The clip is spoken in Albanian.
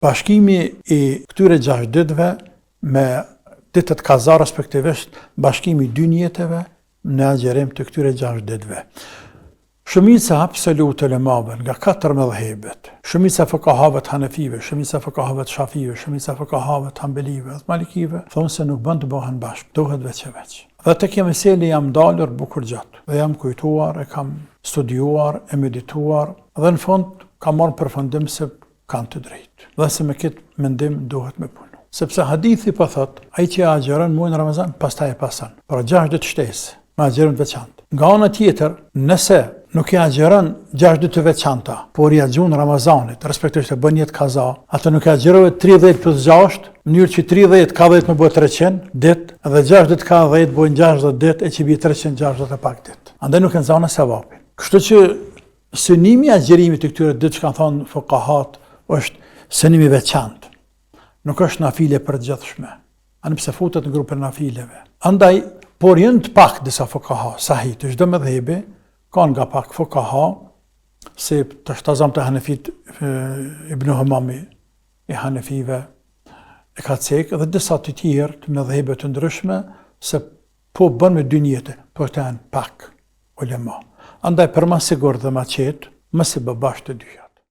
Bashkimi I këtyre 6 ditëve me ditët kaza respektivisht bashkimi 2 njetëve në agjerim të këtyre 6 ditëve. Shumica absolute ulemave nga 4 mëdhëbet, shumica fuqahave të Hanefive, shumica fuqahave të Shafive, shumica fuqahave të Hanbelive, të Malikive, thonë se nuk bën të bëhen bashkë, duhet veç e veç. Dhe tek kjo mesele jam dalur bukur gjatë, dhe jam kujtuar, e kam studiuar, e medituar, dhe në fund kam marrë përfundim se kanë të drejtë. Dhe se me këtë mendim duhet me punu. Sepse hadithi po thot, ai që agjeron muajin Ramazan, pastaj e pason. Por 6 ditë shtesë, me agjerim të veçantë. Nga ana tjetër, nëse nuk I agjeron 6 ditë të veçanta, por I agjon Ramazanit, respektivisht e bën jetë kaza, atë nuk I agjerohet 30 plus 6, në mënyrë që 30 ka 10 më bëhet 300 ditë, dhe 6 ditë ka 10 bëjnë 60 ditë, e që bie 360 e pak ditë. Andaj nuk e nxana sevapin. Kështu që synimi I agjerimit të këtyre ditë që kanë thonë fuqahat është synimi veçantë. Nuk është nafile përgjithshme. Anë pse futet në grupin nafileve. Andaj, por janë të pak disa fuqaha, sahih, të çdo mëdhëbi kanë nga pak fuqaha, se të shtazam të Hanefit Ibn Humami I Hanefive e ka cek, dhe disa të tjerë të mëdhëbe të ndryshme, se po bën me 2 njete, po të janë pak ulema. Andaj për ma sigur dhe ma qetë, mëse bë bashkë të dyja.